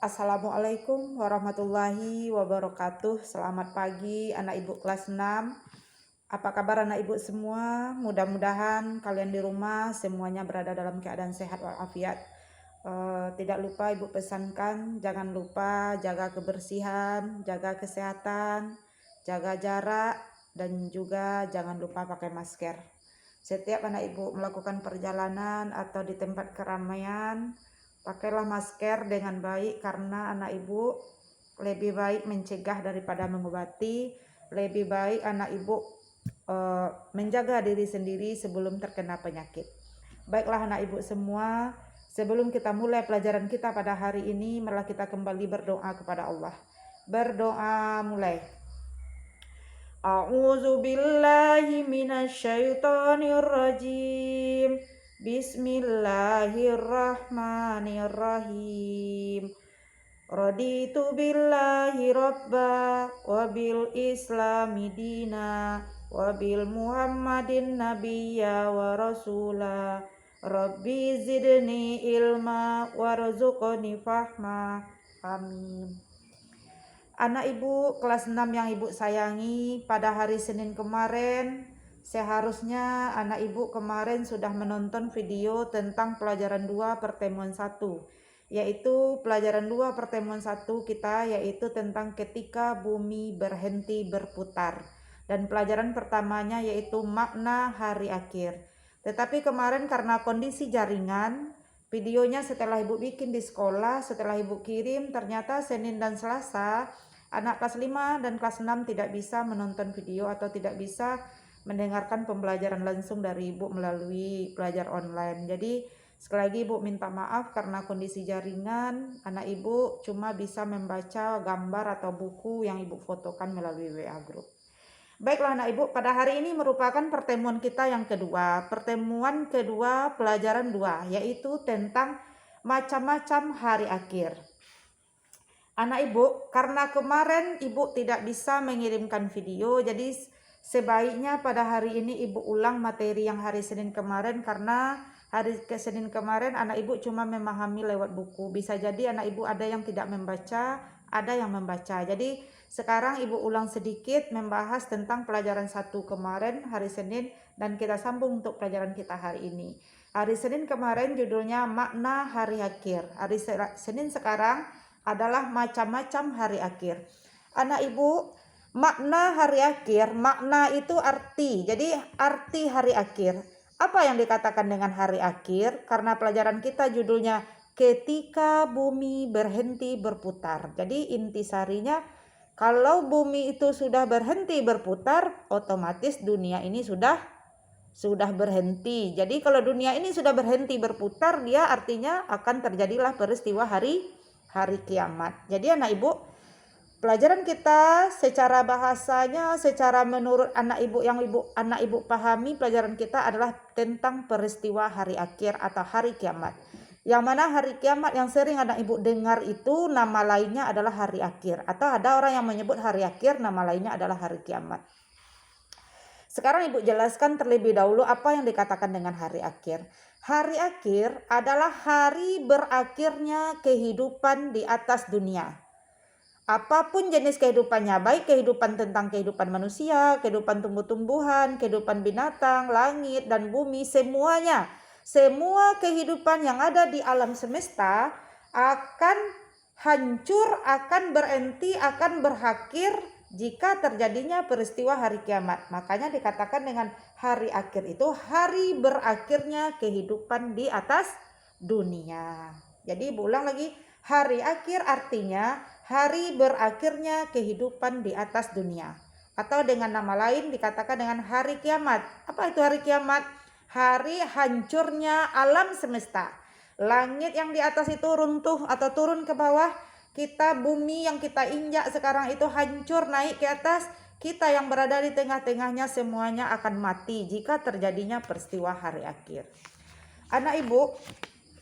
Assalamualaikum warahmatullahi wabarakatuh. Selamat pagi anak ibu kelas 6. Apa kabar anak ibu semua? Mudah-mudahan kalian di rumah semuanya berada dalam keadaan sehat walafiat. Tidak lupa ibu pesankan, jangan lupa jaga kebersihan, jaga kesehatan, jaga jarak, dan juga jangan lupa pakai masker. Setiap anak ibu melakukan perjalanan atau di tempat keramaian, pakailah masker dengan baik, karena anak ibu lebih baik mencegah daripada mengobati. Lebih baik anak ibu menjaga diri sendiri sebelum terkena penyakit. Baiklah anak ibu semua, sebelum kita mulai pelajaran kita pada hari ini, marilah kita kembali berdoa kepada Allah. Berdoa mulai. A'udzu billahi minasyaitonir rajim. Bismillahirrahmanirrahim. Raditu billahi rabba wa bil islami dina wa bil muhammadin nabiyya wa rasula. Rabbi zidni ilma warzuqni fahma. Amin. Anak ibu kelas 6 yang ibu sayangi, pada hari Senin kemarin seharusnya anak ibu kemarin sudah menonton video tentang pelajaran 2 pertemuan 1, yaitu pelajaran 2 pertemuan 1 kita yaitu tentang ketika bumi berhenti berputar, dan pelajaran pertamanya yaitu makna hari akhir. Tetapi kemarin karena kondisi jaringan, videonya setelah ibu bikin di sekolah, setelah ibu kirim, ternyata Senin dan Selasa anak kelas 5 dan kelas 6 tidak bisa menonton video atau tidak bisa mendengarkan pembelajaran langsung dari ibu melalui belajar online. Jadi sekali lagi ibu minta maaf karena kondisi jaringan, anak ibu cuma bisa membaca gambar atau buku yang ibu fotokan melalui WA group. Baiklah anak ibu, pada hari ini merupakan pertemuan kita yang kedua, pertemuan kedua pelajaran 2, yaitu tentang macam-macam hari akhir. Anak ibu, karena kemarin ibu tidak bisa mengirimkan video, jadi sebaiknya pada hari ini ibu ulang materi yang hari Senin kemarin, karena hari Senin kemarin anak ibu cuma memahami lewat buku. Bisa jadi anak ibu ada yang tidak membaca, ada yang membaca. Jadi sekarang ibu ulang sedikit membahas tentang pelajaran 1 kemarin hari Senin, dan kita sambung untuk pelajaran kita hari ini. Hari Senin kemarin judulnya makna hari akhir. Hari Senin sekarang adalah macam-macam hari akhir. Anak ibu, makna hari akhir, makna itu arti. Jadi arti hari akhir. Apa yang dikatakan dengan hari akhir? Karena pelajaran kita judulnya ketika bumi berhenti berputar. Jadi intisarinya, kalau bumi itu sudah berhenti berputar, otomatis dunia ini sudah berhenti. Jadi kalau dunia ini sudah berhenti berputar, dia artinya akan terjadilah peristiwa hari kiamat. Jadi anak ibu, pelajaran kita secara bahasanya, secara menurut anak ibu yang anak ibu pahami, pelajaran kita adalah tentang peristiwa hari akhir atau hari kiamat. Yang mana hari kiamat yang sering anak ibu dengar itu nama lainnya adalah hari akhir, atau ada orang yang menyebut hari akhir nama lainnya adalah hari kiamat. Sekarang ibu jelaskan terlebih dahulu apa yang dikatakan dengan hari akhir. Hari akhir adalah hari berakhirnya kehidupan di atas dunia. Apapun jenis kehidupannya, baik kehidupan tentang kehidupan manusia, kehidupan tumbuh-tumbuhan, kehidupan binatang, langit dan bumi, semuanya. Semua kehidupan yang ada di alam semesta akan hancur, akan berhenti, akan berakhir jika terjadinya peristiwa hari kiamat. Makanya dikatakan dengan hari akhir itu hari berakhirnya kehidupan di atas dunia. Jadi ulang lagi, hari akhir artinya hari berakhirnya kehidupan di atas dunia. Atau dengan nama lain dikatakan dengan hari kiamat. Apa itu hari kiamat? Hari hancurnya alam semesta. Langit yang di atas itu runtuh atau turun ke bawah. Kita, bumi yang kita injak sekarang itu hancur naik ke atas. Kita yang berada di tengah-tengahnya semuanya akan mati jika terjadinya peristiwa hari akhir. Anak ibu,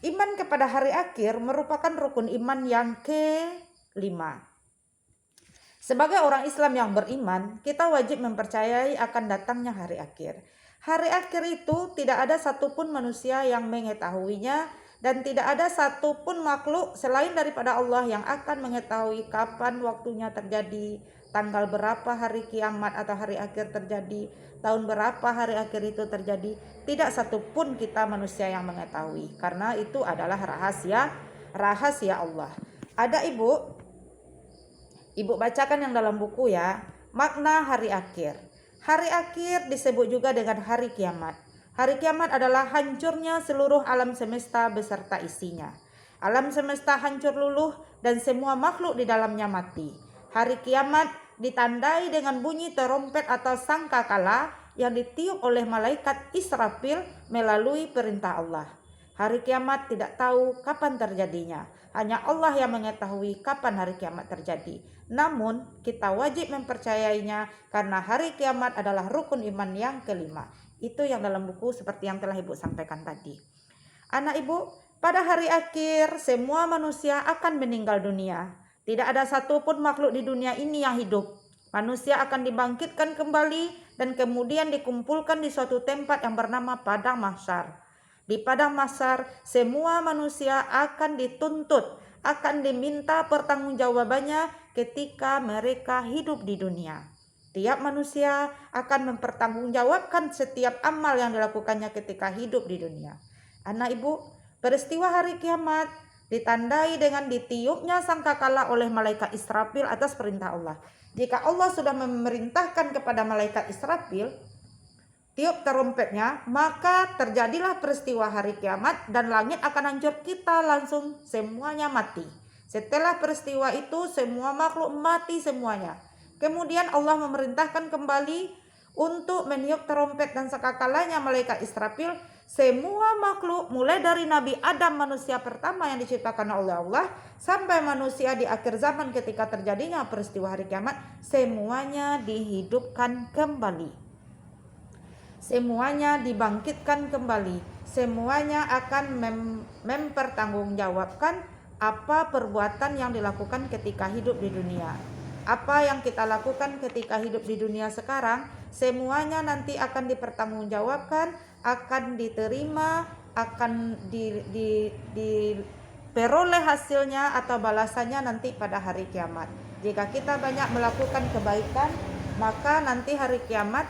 iman kepada hari akhir merupakan rukun iman yang ke-5. Sebagai orang Islam yang beriman, kita wajib mempercayai akan datangnya hari akhir. Hari akhir itu tidak ada satupun manusia yang mengetahuinya, dan tidak ada satupun makhluk selain daripada Allah yang akan mengetahui kapan waktunya terjadi, tanggal berapa hari kiamat atau hari akhir terjadi, tahun berapa hari akhir itu terjadi. Tidak satupun kita manusia yang mengetahui, karena itu adalah rahasia Allah. Ada ibu bacakan yang dalam buku ya, makna hari akhir. Hari akhir disebut juga dengan hari kiamat. Hari kiamat adalah hancurnya seluruh alam semesta beserta isinya. Alam semesta hancur luluh dan semua makhluk di dalamnya mati. Hari kiamat ditandai dengan bunyi terompet atau sangkakala yang ditiup oleh malaikat Israfil melalui perintah Allah. Hari kiamat tidak tahu kapan terjadinya. Hanya Allah yang mengetahui kapan hari kiamat terjadi. Namun kita wajib mempercayainya karena hari kiamat adalah rukun iman yang kelima. Itu yang dalam buku seperti yang telah Ibu sampaikan tadi. Anak Ibu, pada hari akhir semua manusia akan meninggal dunia. Tidak ada satupun makhluk di dunia ini yang hidup. Manusia akan dibangkitkan kembali dan kemudian dikumpulkan di suatu tempat yang bernama Padang Mahsyar. Di Padang Mahsyar semua manusia akan dituntut, akan diminta pertanggungjawabannya ketika mereka hidup di dunia. Tiap manusia akan mempertanggungjawabkan setiap amal yang dilakukannya ketika hidup di dunia. Anak Ibu, peristiwa hari kiamat ditandai dengan ditiupnya sangkakala oleh malaikat Israfil atas perintah Allah. Jika Allah sudah memerintahkan kepada malaikat Israfil, tiup terompetnya, maka terjadilah peristiwa hari kiamat dan langit akan hancur, kita langsung semuanya mati. Setelah peristiwa itu semua makhluk mati semuanya. Kemudian Allah memerintahkan kembali untuk meniup terompet dan sangkakalanya malaikat Israfil. Semua makhluk mulai dari Nabi Adam manusia pertama yang diciptakan oleh Allah sampai manusia di akhir zaman ketika terjadinya peristiwa hari kiamat, semuanya dihidupkan kembali. Semuanya dibangkitkan kembali. Semuanya akan mempertanggungjawabkan apa perbuatan yang dilakukan ketika hidup di dunia. Apa yang kita lakukan ketika hidup di dunia sekarang, semuanya nanti akan dipertanggungjawabkan, akan diterima, akan diperoleh hasilnya atau balasannya nanti pada hari kiamat. Jika kita banyak melakukan kebaikan, maka nanti hari kiamat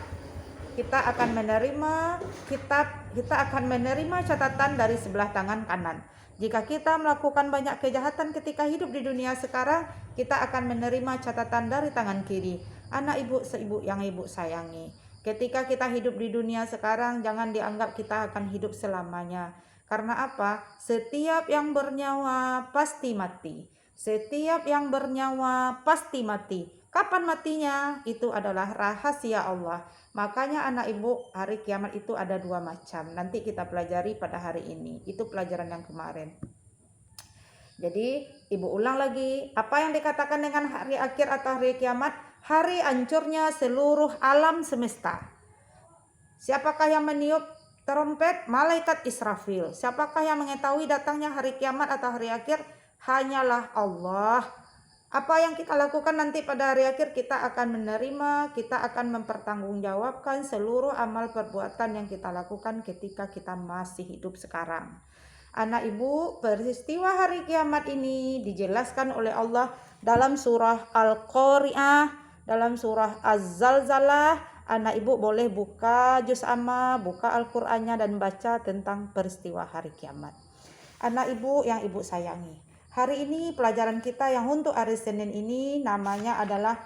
kita akan menerima catatan dari sebelah tangan kanan. Jika kita melakukan banyak kejahatan ketika hidup di dunia sekarang, kita akan menerima catatan dari tangan kiri. Anak Ibu seibu yang Ibu sayangi, ketika kita hidup di dunia sekarang, jangan dianggap kita akan hidup selamanya. Karena apa? Setiap yang bernyawa pasti mati. Setiap yang bernyawa pasti mati. Kapan matinya? Itu adalah rahasia Allah. Makanya anak Ibu, hari kiamat itu ada dua macam. Nanti kita pelajari pada hari ini. Itu pelajaran yang kemarin. Jadi Ibu ulang lagi, apa yang dikatakan dengan hari akhir atau hari kiamat? Hari hancurnya seluruh alam semesta. Siapakah yang meniup terompet? Malaikat Israfil. Siapakah yang mengetahui datangnya hari kiamat atau hari akhir? Hanyalah Allah. Apa yang kita lakukan nanti pada hari akhir, kita akan menerima, kita akan mempertanggungjawabkan seluruh amal perbuatan yang kita lakukan ketika kita masih hidup sekarang. Anak Ibu, peristiwa hari kiamat ini dijelaskan oleh Allah dalam surah Al-Qari'ah, dalam surah Az-Zalzalah. Anak Ibu boleh buka juz amma, buka Al-Qur'annya dan baca tentang peristiwa hari kiamat. Anak Ibu yang Ibu sayangi, hari ini pelajaran kita yang untuk hari Senin ini namanya adalah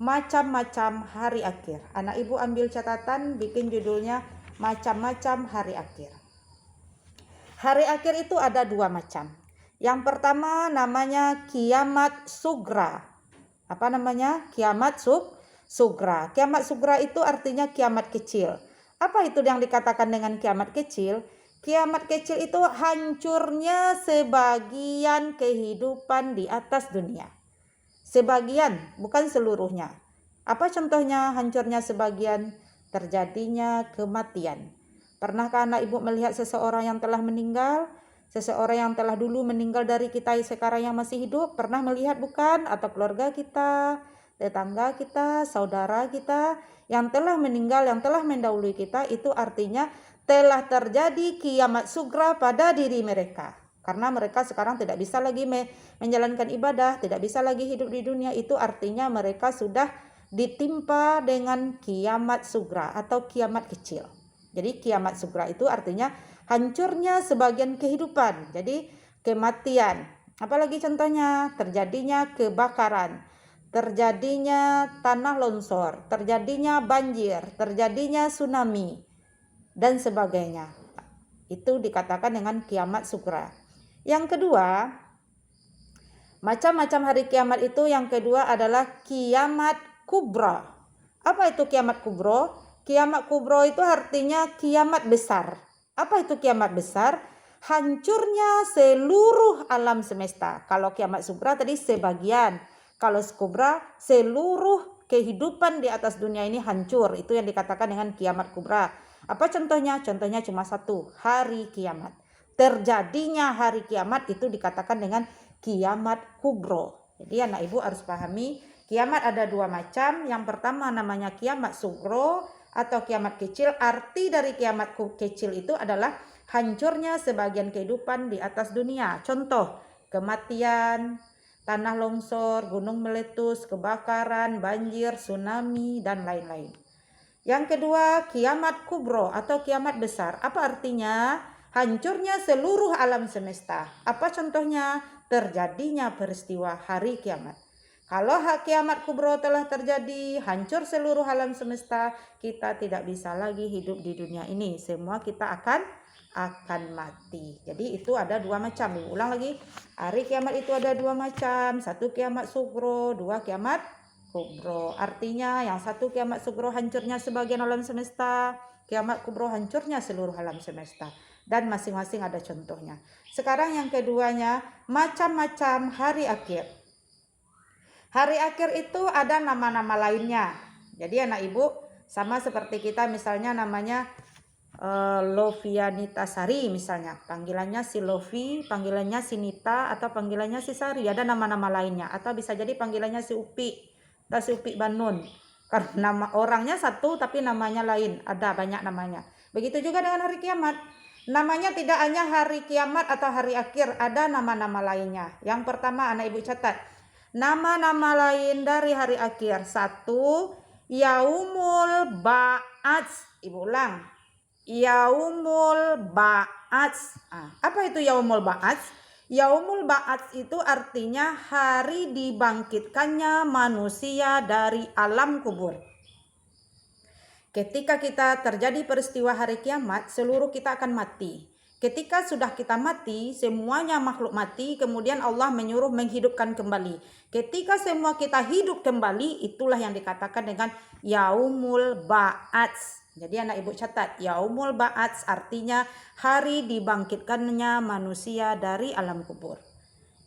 macam-macam hari akhir. Anak Ibu ambil catatan, bikin judulnya macam-macam hari akhir. Hari akhir itu ada dua macam. Yang pertama namanya kiamat sugra. Apa namanya? Kiamat sugra. Kiamat sugra itu artinya kiamat kecil. Apa itu yang dikatakan dengan kiamat kecil? Kiamat kecil itu hancurnya sebagian kehidupan di atas dunia. Sebagian, bukan seluruhnya. Apa contohnya hancurnya sebagian? Terjadinya kematian. Pernahkah anak Ibu melihat seseorang yang telah meninggal? Seseorang yang telah dulu meninggal dari kita sekarang yang masih hidup? Pernah melihat bukan? Atau keluarga kita, tetangga kita, saudara kita yang telah meninggal, yang telah mendahului kita, itu artinya telah terjadi kiamat sugra pada diri mereka. Karena mereka sekarang tidak bisa lagi menjalankan ibadah, tidak bisa lagi hidup di dunia. Itu artinya mereka sudah ditimpa dengan kiamat sugra atau kiamat kecil. Jadi kiamat sugra itu artinya hancurnya sebagian kehidupan. Jadi kematian. Apalagi contohnya? Terjadinya kebakaran, terjadinya tanah longsor, terjadinya banjir, terjadinya tsunami, dan sebagainya. Itu dikatakan dengan kiamat sugra. Yang kedua, macam-macam hari kiamat itu yang kedua adalah kiamat kubro. Apa itu kiamat kubro? Kiamat kubro itu artinya kiamat besar. Apa itu kiamat besar? Hancurnya seluruh alam semesta. Kalau kiamat sugra tadi sebagian. Kalau kubra seluruh kehidupan di atas dunia ini hancur. Itu yang dikatakan dengan kiamat kubra. Apa contohnya? Contohnya cuma satu, hari kiamat. Terjadinya hari kiamat itu dikatakan dengan kiamat kubro. Jadi anak ibu harus pahami kiamat ada dua macam. Yang pertama namanya kiamat sugro atau kiamat kecil. Arti dari kiamat kecil itu adalah hancurnya sebagian kehidupan di atas dunia. Contoh, kematian, tanah longsor, gunung meletus, kebakaran, banjir, tsunami, dan lain-lain. Yang kedua, kiamat kubro atau kiamat besar. Apa artinya? Hancurnya seluruh alam semesta. Apa contohnya? Terjadinya peristiwa hari kiamat. Kalau kiamat kubro telah terjadi, hancur seluruh alam semesta, kita tidak bisa lagi hidup di dunia ini. Semua kita akan mati. Jadi itu ada dua macam. Ulang lagi. Hari kiamat itu ada dua macam. Satu kiamat sugro, dua kiamat kubro. Artinya yang satu kiamat sugro hancurnya sebagian alam semesta, kiamat kubro hancurnya seluruh alam semesta. Dan masing-masing ada contohnya. Sekarang yang keduanya, macam-macam hari akhir. Hari akhir itu ada nama-nama lainnya. Jadi anak ibu sama seperti kita misalnya namanya Lovianita Sari misalnya. Panggilannya si Lovi, panggilannya si Nita, atau panggilannya si Sari. Ada nama-nama lainnya. Atau bisa jadi panggilannya si Upi atau si Upi Banun. Karena nama orangnya satu tapi namanya lain. Ada banyak namanya. Begitu juga dengan hari kiamat. Namanya tidak hanya hari kiamat atau hari akhir, ada nama-nama lainnya. Yang pertama anak ibu catat. Nama-nama lain dari hari akhir. Satu, Yaumul Ba'ats. Ibu ulang. Yaumul Ba'ats. Apa itu Yaumul Ba'ats? Yaumul Ba'ats itu artinya hari dibangkitkannya manusia dari alam kubur. Ketika kita terjadi peristiwa hari kiamat, seluruh kita akan mati. Ketika sudah kita mati, semuanya makhluk mati, kemudian Allah menyuruh menghidupkan kembali. Ketika semua kita hidup kembali, itulah yang dikatakan dengan Yaumul Ba'ats. Jadi anak ibu catat, Yaumul Ba'ats artinya hari dibangkitkannya manusia dari alam kubur.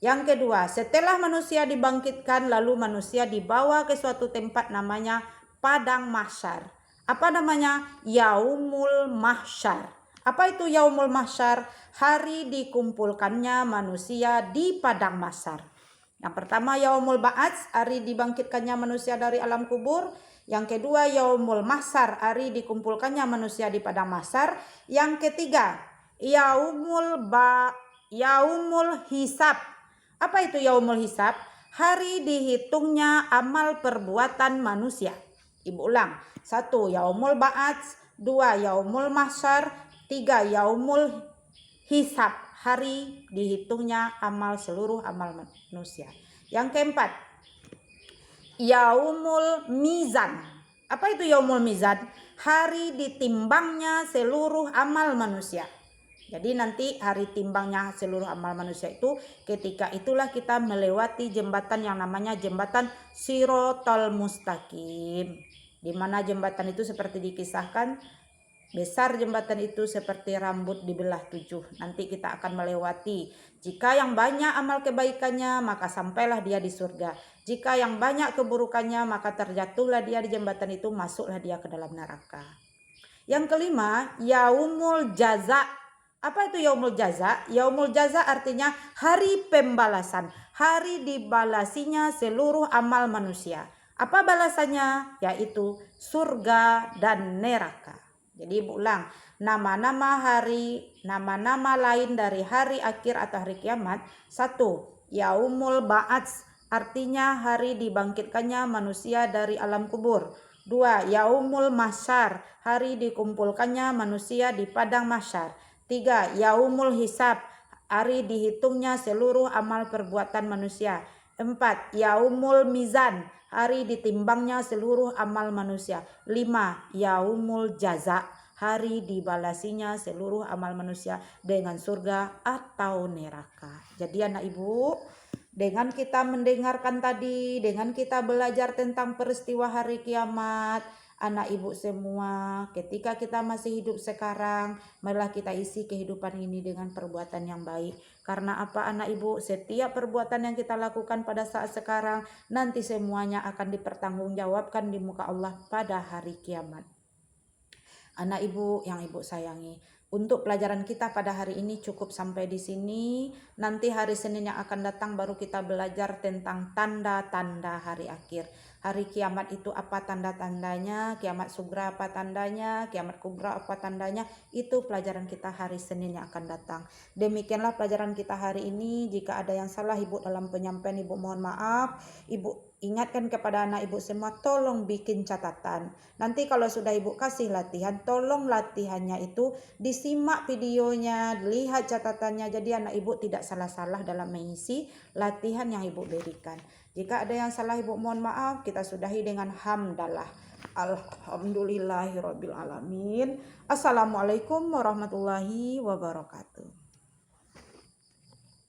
Yang kedua, setelah manusia dibangkitkan, lalu manusia dibawa ke suatu tempat namanya Padang Mahsyar. Apa namanya? Yaumul Mahsyar. Apa itu Yaumul Mahsyar? Hari dikumpulkannya manusia di Padang Mahsyar. Yang pertama Yaumul Ba'ats, hari dibangkitkannya manusia dari alam kubur. Yang kedua Yaumul Mahsyar, hari dikumpulkannya manusia di Padang Mahsyar. Yang ketiga Yaumul Hisab. Apa itu Yaumul Hisab? Hari dihitungnya amal perbuatan manusia. Ibu ulang. 1. Yaumul Ba'ats, 2. Yaumul Mahsyar, 3. Yaumul Hisab, hari dihitungnya amal seluruh amal manusia. Yang keempat, Yaumul Mizan. Apa itu Yaumul Mizan? Hari ditimbangnya seluruh amal manusia. Jadi nanti hari timbangnya seluruh amal manusia itu, ketika itulah kita melewati jembatan yang namanya jembatan Sirotol Mustaqim. Di mana jembatan itu seperti dikisahkan, besar jembatan itu seperti rambut dibelah 7. Nanti kita akan melewati. Jika yang banyak amal kebaikannya, maka sampailah dia di surga. Jika yang banyak keburukannya, maka terjatuhlah dia di jembatan itu, masuklah dia ke dalam neraka. Yang kelima, Yaumul Jaza. Apa itu Yaumul Jaza? Yaumul Jaza artinya hari pembalasan. Hari dibalasinya seluruh amal manusia. Apa balasannya? Yaitu surga dan neraka. Jadi ibu ulang, nama-nama lain dari hari akhir atau hari kiamat. 1. Yaumul Ba'ats, artinya hari dibangkitkannya manusia dari alam kubur. 2. Yaumul Mahsyar, hari dikumpulkannya manusia di padang mahsyar. 3. Yaumul Hisab, hari dihitungnya seluruh amal perbuatan manusia. 4. Yaumul Mizan, hari ditimbangnya seluruh amal manusia. 5. Yaumul Jaza, hari dibalasinya seluruh amal manusia dengan surga atau neraka. Jadi anak ibu, dengan kita mendengarkan tadi, dengan kita belajar tentang peristiwa hari kiamat, anak ibu semua, ketika kita masih hidup sekarang, marilah kita isi kehidupan ini dengan perbuatan yang baik. Karena apa anak ibu? Setiap perbuatan yang kita lakukan pada saat sekarang, nanti semuanya akan dipertanggungjawabkan di muka Allah pada hari kiamat. Anak ibu yang ibu sayangi, untuk pelajaran kita pada hari ini cukup sampai di sini. Nanti hari Senin yang akan datang baru kita belajar tentang tanda-tanda hari akhir. Hari kiamat itu apa tanda-tandanya, kiamat sugra apa tandanya, kiamat kubra apa tandanya, itu pelajaran kita hari Senin yang akan datang. Demikianlah pelajaran kita hari ini. Jika ada yang salah ibu dalam penyampaian, ibu mohon maaf. Ibu ingatkan kepada anak ibu semua, tolong bikin catatan. Nanti kalau sudah ibu kasih latihan, tolong latihannya itu disimak videonya, lihat catatannya. Jadi anak ibu tidak salah-salah dalam mengisi latihan yang ibu berikan. Jika ada yang salah ibu mohon maaf. Kita sudahi dengan hamdalah. Alhamdulillahirabbil alamin. Assalamualaikum warahmatullahi wabarakatuh.